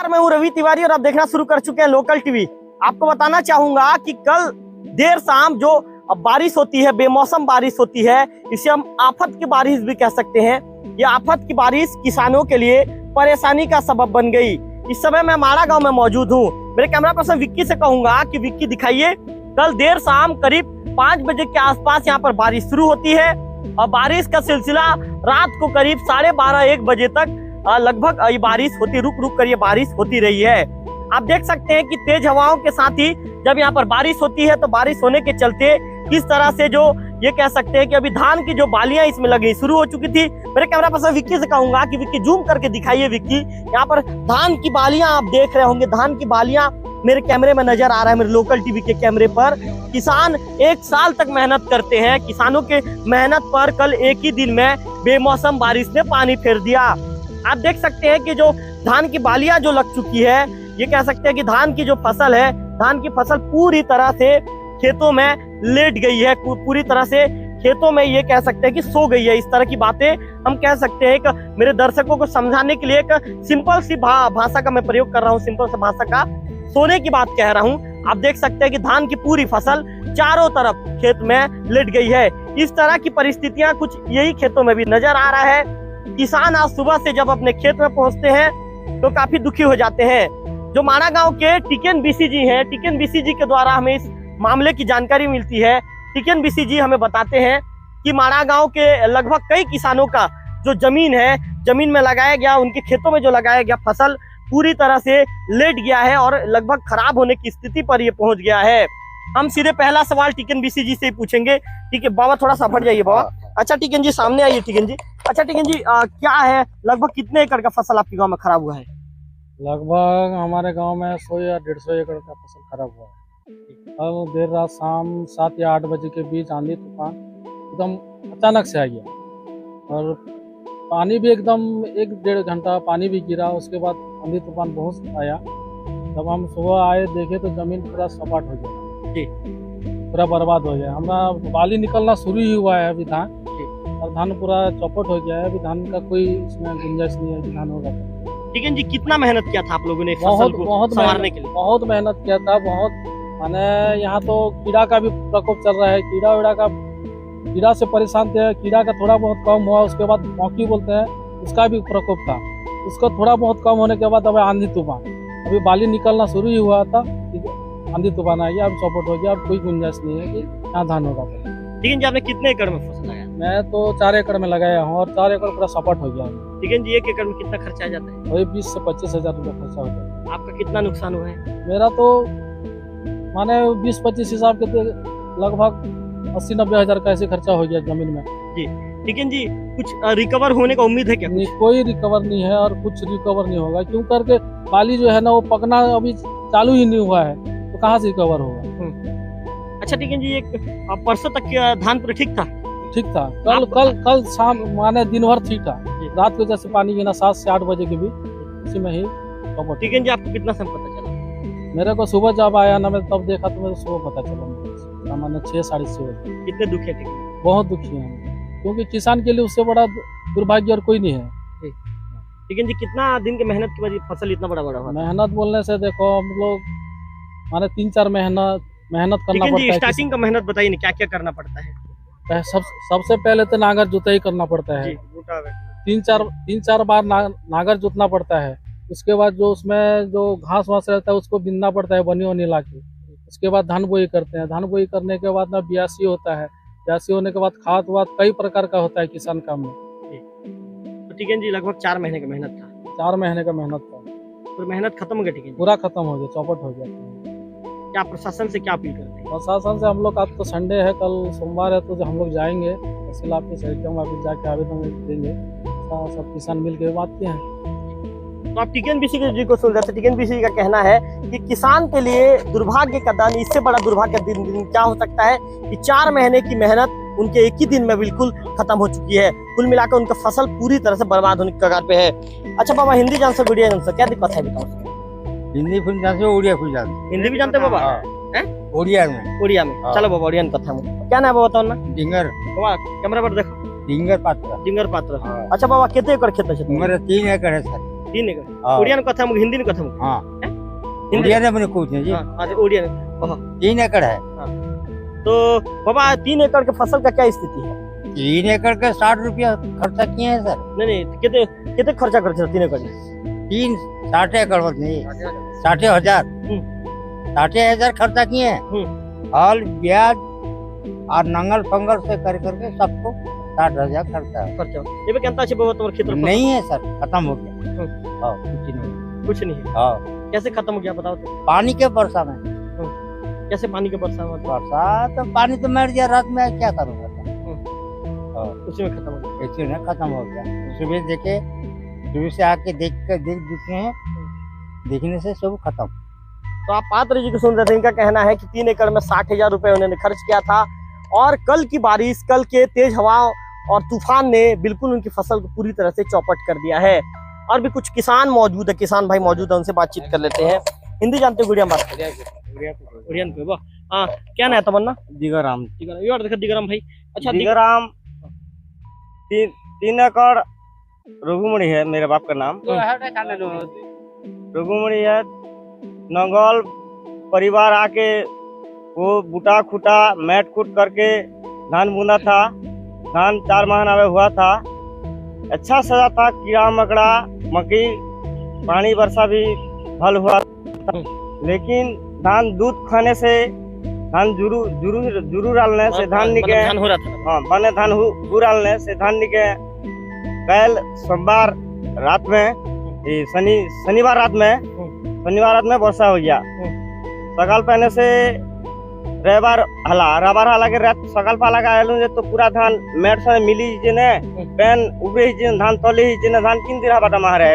नमस्कार, मैं हूँ रवि तिवारी और आप देखना शुरू कर चुके हैं लोकल टीवी। आपको बताना चाहूंगा कि कल देर शाम जो बारिश होती है, बेमौसम बारिश होती है, इसे हम आफत की बारिश भी कह सकते हैं। ये आफत की बारिश किसानों के लिए परेशानी का सबब बन गई। इस समय मैं माड़ा गांव में मौजूद हूँ। मेरे कैमरा पर्सन विक्की से कहूंगा कि विक्की दिखाइए, कल देर शाम करीब 5 बजे के आसपास यहाँ पर बारिश शुरू होती है और बारिश का सिलसिला रात को करीब 12:30-1 बजे तक लगभग ये बारिश होती, रुक रुक कर ये बारिश होती रही है। आप देख सकते हैं कि तेज हवाओं के साथ ही जब यहाँ पर बारिश होती है तो बारिश होने के चलते किस तरह से जो ये कह सकते हैं कि अभी धान की जो बालियां इसमें लगी शुरू हो चुकी थी। मेरे कैमरा पर्सन विक्की से कहूंगा कि विक्की जूम करके दिखाइए। विक्की, यहाँ पर धान की बालियां आप देख रहे होंगे, धान की बालियां मेरे कैमरे में नजर आ रहा है, मेरे लोकल टीवी के कैमरे पर। किसान 1 साल तक मेहनत करते हैं, किसानों के मेहनत पर कल एक ही दिन में बेमौसम बारिश ने पानी फेर दिया। आप देख सकते हैं कि जो धान की बालियां जो लग चुकी है, ये कह सकते हैं कि धान की जो फसल है, धान की फसल पूरी तरह से खेतों में लेट गई है, पूरी तरह से खेतों में ये कह सकते हैं कि सो गई है। इस तरह की बातें हम कह सकते हैं कि मेरे दर्शकों को समझाने के लिए एक सिंपल सी भाषा का मैं प्रयोग कर रहा हूँ, सिंपल सी भाषा का सोने की बात कह रहा हूँ। आप देख सकते हैं कि धान की पूरी फसल चारों तरफ खेत में लेट गई है। इस तरह की परिस्थितियां कुछ यही खेतों में भी नजर आ रहा है। किसान आज सुबह से जब अपने खेत में पहुंचते हैं तो काफी दुखी हो जाते हैं। जो माड़ा गांव के टिकन बीसी जी हैं, टिकन बीसी जी के द्वारा हमें इस मामले की जानकारी मिलती है। टिकन बीसी जी हमें बताते हैं कि माड़ा गांव के लगभग कई किसानों का जो जमीन है, जमीन में लगाया गया, उनके खेतों में जो लगाया गया फसल पूरी तरह से लेट गया है और लगभग खराब होने की स्थिति पर ये पहुंच गया है। हम सीधे पहला सवाल टिकन बीसी जी से ही पूछेंगे। ठीक है बाबा, थोड़ा सा हट जाइए बाबा। अच्छा टिकन जी, सामने आइए टिकन जी। अच्छा टिकन जी, क्या है, लगभग कितने एकड़ का फसल आपके गांव में खराब हुआ है? लगभग हमारे गांव में 100 या 150 एकड़ का फसल खराब हुआ है। कल देर रात शाम 7 या 8 बजे के बीच आंधी तूफान एकदम अचानक से आ गया और पानी भी एकदम 1-1.5 घंटा पानी भी गिरा। उसके बाद आंधी तूफान बहुत आया। जब हम सुबह आए देखे तो जमीन पूरा सपाट हो गया, पूरा बर्बाद हो गया। हमारा बाली निकलना शुरू ही हुआ है अभी धान, और धान पूरा चौपट हो गया है। अभी धान का कोई इसमें गुंजाइश नहीं है कि धान होगा। टिकन जी, कितना मेहनत किया था आप लोगों ने फसल को संवारने के लिए? बहुत मेहनत किया था, बहुत। माने यहाँ तो कीड़ा का भी प्रकोप चल रहा है, कीड़ा से परेशान थे। कीड़ा का थोड़ा बहुत कम हुआ, उसके बाद मौकी बोलते हैं, उसका भी प्रकोप था। उसका थोड़ा बहुत कम होने के बाद अब आंधी तूफान, अभी बाली निकलना शुरू ही हुआ था, आंधी तूफान आ गया, अब चौपट हो गया। अब कोई गुंजाइश नहीं है कि यहाँ धान होगा। टिकन जी, आपने कितने एकड़ में फसल लगाया? मैं तो 4 एकड़ में लगाया हूँ और 4 एकड़ पूरा सपाट हो गया है। टिकन जी, 1 एकड़ में कितना खर्चा आ जाता है? वही 20 से 25 हजार रुपया खर्चा हो गया। आपका कितना नुकसान हुआ है? मेरा तो माने 20-25 हिसाब के लगभग 80-90 हजार का ऐसे खर्चा हो गया जमीन में। जी टिकन जी, कुछ रिकवर होने का उम्मीद है क्या? नहीं, कोई रिकवर नहीं है और कुछ रिकवर नहीं होगा, क्यों करके बाली जो है ना वो पकना अभी चालू ही नहीं हुआ है, तो कहाँ से रिकवर होगा। अच्छा टिकन जी, एक परसों तक धान पूरा ठीक था? ठीक था। कल शाम माने दिन भर ठीक था। रात को जैसे पानी गिना 7 से 8 बजे के बीच, उसी में ही। टिकन जी, आपको कितना समय पता चला? मेरे को सुबह जब आया ना, मैं तब देखा तो मुझे सुबह पता चला, मैंने 6-6:30 बजे। कितने दुखी है टिकन? बहुत दुखी है, क्योंकि किसान के लिए उससे बड़ा दुर्भाग्य और कोई नहीं है। टिकन जी, कितना दिन की मेहनत के बाद फसल इतना बड़ा हुआ? मेहनत बोलने से देखो, हम लोग माने 3-4 मेहनत करना पड़ता है। स्टार्टिंग का मेहनत बताइए ना, क्या क्या करना पड़ता है? सबसे पहले तो नागर जुताई करना पड़ता है। 3-4 बार नागर जोतना पड़ता है। उसके बाद जो उसमें जो घास वास रहता है उसको बीनना पड़ता है, बनी वनी ला के। उसके बाद धान बोई करते हैं। धान बोई करने के बाद ना बियासी होता है। बियासी होने के बाद खाद वाद कई प्रकार का होता है किसान काम में। तो टिकन जी, लगभग 4 महीने का मेहनत था? 4 महीने का मेहनत था। तो मेहनत खत्म हो गया टिकन? पूरा खत्म हो गया, चौपट हो गया। क्या प्रशासन से क्या अपील करते हैं? प्रशासन से हम लोग, आज तो संडे है, कल सोमवार है, तो हम लोग जाएंगे तहसील ऑफिस ऑफिस जाके आवेदन देंगे। सब किसान मिल के बात हैं। तो आप टिकन बीसी जी को सुन रहे थे। टिकन बीसी जी का कहना है कि किसान के लिए दुर्भाग्य का दिन, इससे बड़ा दुर्भाग्य का दिन क्या हो सकता है कि 4 महीने की मेहनत उनके एक ही दिन में बिल्कुल खत्म हो चुकी है। कुल मिलाकर उनका फसल पूरी तरह से बर्बाद होने की कगार पे है। अच्छा बाबा, हिंदी जान से उड़िया जान से क्या दिक्कत है बताओ? हिंदी फुल जान से उड़िया फुल जान। हिंदी भी जानते बाबा? उड़िया में। उड़िया में? चलो बाबा, उड़िया कथा में क्या नाम बताओ ना? डिंगर बाबा, कैमरा पर देखो। डिंगर पात्र। डिंगर पात्र। अच्छा बाबा, कितने एकड़ खेत है? मेरे 3 एकड़ है सर। 3 एकड़ हाँ। ओडिया में कथम हिंदी में कथम हाँ हिंदी उड़िया ने मैंने कुछ नहीं जी। हाँ अच्छा ओडिया में ओहो। 3 एकड़ है। तो बाबा 3 एकड़ के फसल का क्या स्थिति है? 3 एकड़ के 60 रुपया खर्चा किए हैं सर। नहीं कितने कितने खर्चा करते 3 एकड़ में? 60 एकड़ नहीं 60,000 60,000 खर्चा किए हैं। हल ब्याज और नंगल पंगल से कर करके सबको 60,000 खर्चा है। खर्चा ये भी कहता है बाबा तुम्हारे क्षेत्र नहीं है सर, खत्म हो गया। हाँ कुछ नहीं है। हाँ कैसे खत्म हो गया बताओ तो? पानी के वर्षा में। कैसे पानी के वर्षा में? वर्षा तो पानी तो मर गया, रात में क्या करूँगा। उसी में खत्म हो गया। इसी में खत्म हो गया। सुबह देखे, सुबह से आके देख चुके हैं, देखने से सब खत्म। तो आप पात्र जी को सुन रहे थे, इनका कहना है कि 3 एकड़ में 60,000 रुपए उन्होंने खर्च किया था और कल की बारिश, कल के तेज हवा और तूफान ने बिल्कुल उनकी फसल को पूरी तरह से चौपट कर दिया है। और भी कुछ किसान मौजूद है, किसान भाई मौजूद है, उनसे बातचीत कर लेते हैं। हिंदी जानते हो? गुड़िया बात करें। हाँ क्या नाम है तमन्ना? दिगराम। दिगराम भाई। अच्छा दिगराम 3 एकड़ रघुमणि है मेरे बाप का नाम। रघुमणि है। नंगल परिवार आके वो बूटा खूटा मैट कूट करके धान बुना था। धान 4 महीना में हुआ था, अच्छा सजा था। कीड़ा मकड़ा मक्की पानी वर्षा भी भल हुआ था। लेकिन धान दूध खाने से, धान जुरू डालने से धान निके हो रहा था। हाँ बने धान हु डालने से धान निके। कल सोमवार रात में शनिवार रात में वर्षा हो गया। सकाल पहने से रविवार हाला के रात सकाल पाला का आलू तो पूरा धान मेट से मिली जेने पेन उबे ही जेने धान तले ही जेने धान किन दिरा बाटा मारे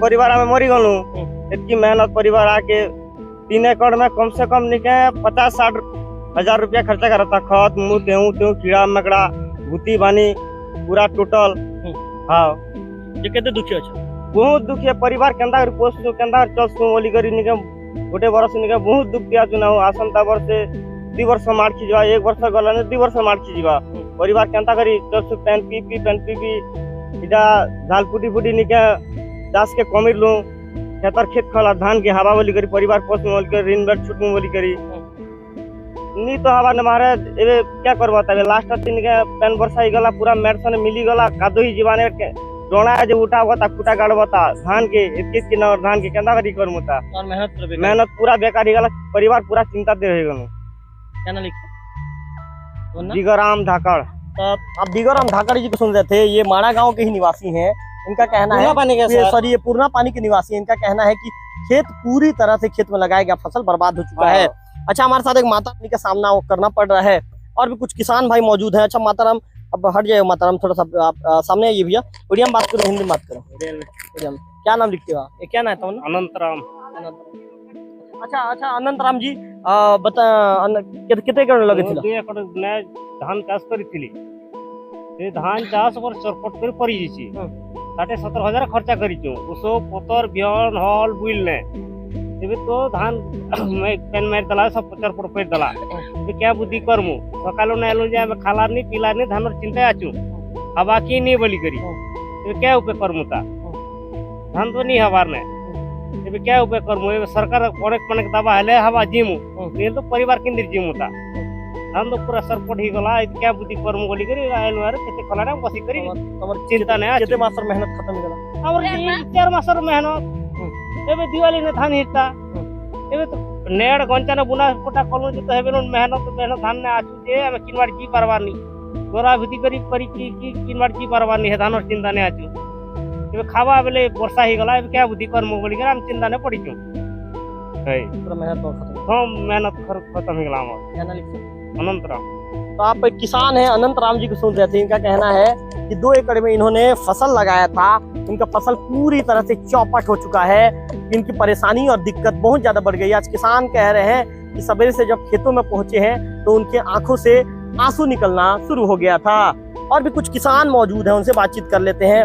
परिवार में मरी गलू। इतनी मेहनत परिवार आके 3 एकड़ में कम से कम निके 50-60 हजार रुपया खर्चा कर था। खत मुँह तेहू कीड़ा मकड़ा भूती बानी पूरा टोटल। हाँ ये कहते दुखी अच्छा बहुत दुखी है परिवार केंदा पोस्ट केंदा चलसु बोली करी निके गोटे वर्ष निके बहुत दुख दिया चुना हो। आसंता वर्ष 2 वर्ष मार्ची जीवा, 1 वर्ष गला ने 2 वर्ष मार्ची जीवा। परिवार केंता करी चलसु पेन पी इटा झाल फुटी निके चाष के कमिर लू खेतर खेत खला धान के हवा बोली करी परिवार पोस्ट बोली कर ऋण बेट छुट बोली करी नी तो हवा ने मारे एबे क्या करबा तबे लास्ट दिन के पेन वर्षा ही गला पूरा मेडसन मिली गला कादो ही जीवाने के डोना जो उठा होता खुटा गाड़बता धान के 21 के नंबर धान के केंदा करी करमुता और मेहनत पूरा बेकार ही गला परिवार पूरा चिंता दे रहे गनो। क्या ना लिखा दिगराम धाकड़। आप दिगराम धाकड़ जी को सुन रहे थे, ये माड़ा गांव के ही निवासी हैं। इनका कहना है सॉरी ये पूर्णा पानी के निवासी है। इनका कहना है कि खेत पूरी तरह से खेत में लगाया गया फसल बर्बाद हो चुका है। अच्छा हमारे साथ एक माता रानी का सामना करना पड़ रहा है और भी कुछ किसान भाई मौजूद हैं। अच्छा माताराम अब हट जाए, माताराम थोड़ा सा आप सामने आइए भैया। उड़िया में बात करो, हिंदी में बात करो। उड़िया में क्या नाम लिखते हो आप? ये क्या नाम है तुम्हारा? अनंतराम। अच्छा अनंतराम जी बता कितने एकड़ लगे थे? 2 एकड़ ने धान चाष करी थी। ये धान चाष पर चरपट कर पड़ी जी 60-70 खर्चा करी छु उसो पोतर बिहन हल बुइल ने एबे तो धान मैं पेन मार दला सब चरपट कर दला। ये क्या बुद्धि करमु सकालो न आलो जे खाला नहीं पीला नहीं धान चिंता आछु हवा की नहीं बोली करी। ये क्या उपाय करमु ता धान तो नहीं हवार ने एबे क्या उपाय करमु। एबे सरकार अनेक माने दबा हले हवा जीमु ये तो परिवार किंदिर जीमु ता धान तो पूरा सरपट ही गला। क्या बुद्धि करमु बोली करी आइलो यार केते खला ना बसी करी चिंता नहीं केते मासर मेहनत खत्म गला और 4 मासर मेहनत। एबे दिवाली ने धान हिरता एबे तो नेड़ गंचा ने बुना कोटा कलु जे तो हेबे मेहनत धान ने आछु जे हम किनवाड़ जी परवानी गोरा भीति करी की किनवाड़ जी परवानी है धान चिंता ने आछु। एबे खावा बेले वर्षा ही गला। एबे क्या बुद्धि करमु बोली कर हम चिंता ने पड़ी छु है पूरा मेहनत खत्म। हां मेहनत खत्म ही गला हमर। क्या ना लिखो? अनंतराम। तो आप एक किसान है अनंतराम जी को सुन रहे थे। इनका कहना है कि 2 एकड़ में इन्होंने फसल लगाया था, इनका फसल पूरी तरह से चौपट हो चुका है। इनकी परेशानी और दिक्कत बहुत ज्यादा बढ़ गई। आज किसान कह रहे हैं कि सवेरे से जब खेतों में पहुंचे हैं तो उनके आंखों से आंसू निकलना शुरू हो गया था। और भी कुछ किसान मौजूद हैं, उनसे बातचीत कर लेते हैं।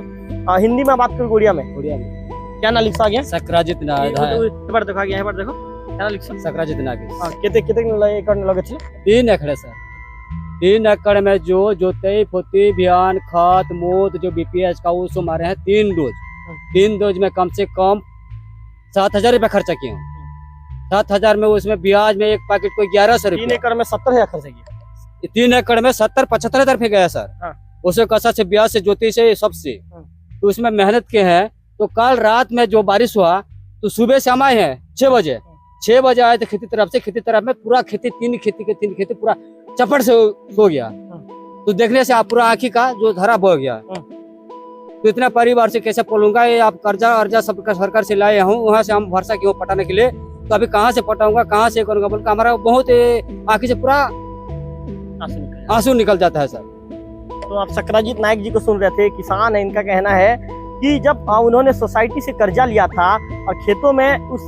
हिंदी में बात करूँ उड़िया में? क्या ना लिखा गया? सक्राजित ना देखो आगे देखो क्या लिख सक्राजित ना कितने एकड़ लगे थे? 3 एकड़ सर। 3 एकड़ में जो जोते पोती बिहान खाद मूत जो बीपीएच का वो मारे हैं 3 डोज 3 डोज में कम से कम 7,000 रुपया खर्चा किया हूँ। 7,000 में उसमें ब्याज में एक पैकेट को 1100 3 रुपया। एकड़ में 70,000 खर्च किया। 3 एकड़ में 70-75 हजार रुपये गया सर। हाँ। उसे कसा से ब्याज से ज्योति से सबसे हाँ। तो उसमें मेहनत के हैं। तो कल रात में जो बारिश हुआ तो सुबह से हम आए हैं 6 बजे। 6 बजे आए तो खेती तरफ में पूरा खेती तीन खेती पूरा चपड़ से सो गया। तो देखने से आप पूरा आँखी का जो धारा बह गया। तो इतना परिवार से कैसे पलूंगा, ये आप कर्जा सब सरकार से लाए हूँ, वहाँ से हम भरसा क्यों पटाने के लिए। तो अभी कहाँ से पटाऊंगा, कहाँ से करूंगा बोल, हमारा बहुत आँखी से पूरा आंसू निकल जाता है सर। तो आप सकराजीत नायक जी को सुन रहे थे, किसान है। इनका कहना है कि जब उन्होंने सोसाइटी से कर्जा लिया था और खेतों में उस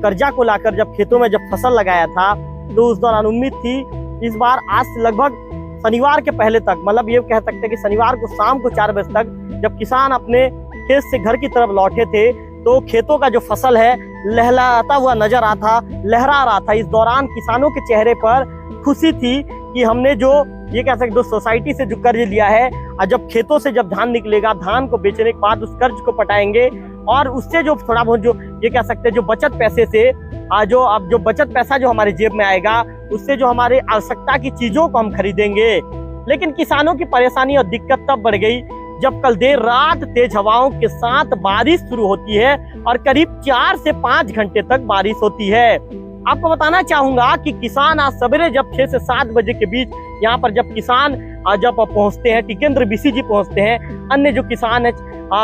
कर्जा को लाकर जब खेतों में जब फसल लगाया था तो उस दौरान उम्मीद थी इस बार आज से लगभग शनिवार के पहले तक, मतलब ये कह सकते हैं कि शनिवार को शाम को 4 बजे तक जब किसान अपने खेत से घर की तरफ लौटे थे तो खेतों का जो फसल है लहराता हुआ नजर आ था, लहरा रहा था। इस दौरान किसानों के चेहरे पर खुशी थी कि हमने जो ये कह सकते सोसाइटी से जो कर्ज लिया है और जब खेतों से जब धान निकलेगा, धान को बेचने के बाद उस कर्ज को पटाएंगे और उससे जो थोड़ा बहुत जो ये कह सकते हैं जो बचत पैसे से जो बचत पैसा जो हमारे जेब में आएगा उससे जो हमारे आवश्यकता की चीजों को हम खरीदेंगे। लेकिन किसानों की परेशानी और दिक्कत तब बढ़ गई जब कल देर रात तेज हवाओं के साथ बारिश शुरू होती है और करीब 4 से 5 घंटे तक बारिश होती है। आपको बताना चाहूंगा कि किसान आज सवेरे जब 6 से 7 बजे के बीच यहाँ पर जब किसान जब पहुंचते हैं, टिकेंद्र बीसी जी पहुंचते हैं, अन्य जो किसान है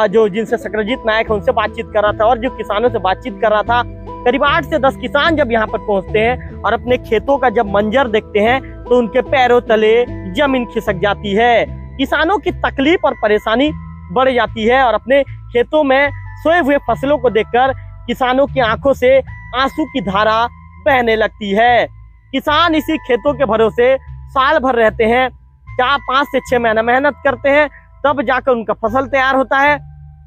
जो जिनसे सकराजीत नायक है उनसे बातचीत कर रहा था और जो किसानों से बातचीत कर रहा था, करीब 8 से 10 किसान जब यहाँ पर पहुंचते हैं और अपने खेतों का जब मंजर देखते हैं तो उनके पैरों तले जमीन खिसक जाती है। किसानों की तकलीफ और परेशानी बढ़ जाती है और अपने खेतों में सोए हुए फसलों को देखकर किसानों की आंखों से आंसू की धारा बहने लगती है। किसान इसी खेतों के भरोसे साल भर रहते हैं, 5 से 6 महीना मेहनत करते हैं, तब जाकर उनका फसल तैयार होता है।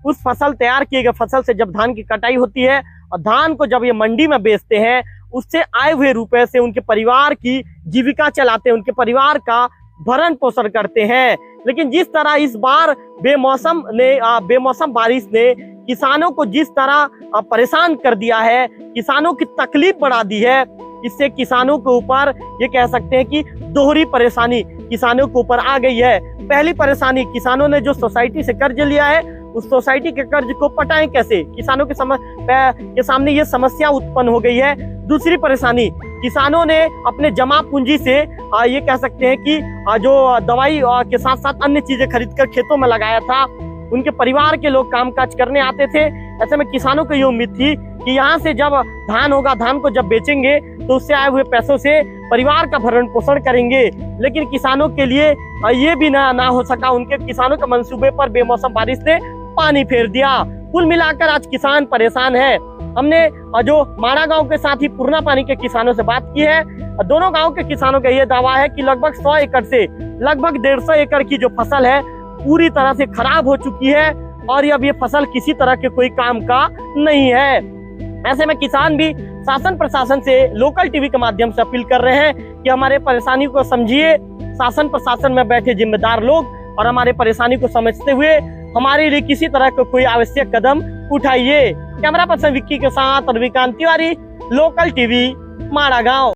उस फसल तैयार किए गए फसल से जब धान की कटाई होती है और धान को जब ये मंडी में बेचते हैं उससे आए हुए रुपए से उनके परिवार की जीविका चलाते हैं, उनके परिवार का भरण पोषण करते हैं। लेकिन जिस तरह इस बार बेमौसम बारिश ने किसानों को जिस तरह परेशान कर दिया है, किसानों की तकलीफ बढ़ा दी है, इससे किसानों के ऊपर ये कह सकते हैं कि दोहरी परेशानी किसानों के ऊपर आ गई है। पहली परेशानी, किसानों ने जो सोसाइटी से कर्ज लिया है उस सोसाइटी के कर्ज को पटाएं कैसे, किसानों के सामने ये समस्या उत्पन्न हो गई है। दूसरी परेशानी, किसानों ने अपने जमा पूंजी से ये कह सकते हैं कि जो दवाई के साथ साथ अन्य चीजें खरीदकर खेतों में लगाया था, उनके परिवार के लोग कामकाज करने आते थे। ऐसे में किसानों को ये उम्मीद थी कि यहाँ से जब धान होगा, धान को जब बेचेंगे तो उससे आए हुए पैसों से परिवार का भरण पोषण करेंगे। लेकिन किसानों के लिए ये भी ना हो सका, उनके किसानों के मंसूबे पर बेमौसम बारिश ने पानी फेर दिया। कुल मिलाकर आज किसान परेशान है। हमने जो माड़ा गांव के साथ ही पुरना पानी के किसानों से बात की है। दोनों गांव के किसानों का ये दावा है कि लगभग 100 एकड़ से लगभग 150 एकड़ की जो फसल है पूरी तरह से खराब हो चुकी है और अब ये फसल किसी तरह के कोई काम का नहीं है। ऐसे में किसान भी शासन प्रशासन से लोकल टीवी के माध्यम से अपील कर रहे हैं कि हमारे परेशानी को समझिए, शासन प्रशासन में बैठे जिम्मेदार लोग और हमारे परेशानी को समझते हुए हमारे लिए किसी तरह का कोई आवश्यक कदम उठाइए। कैमरा पर्सन विक्की के साथ रविकांत तिवारी, लोकल टीवी, माड़ा गांव।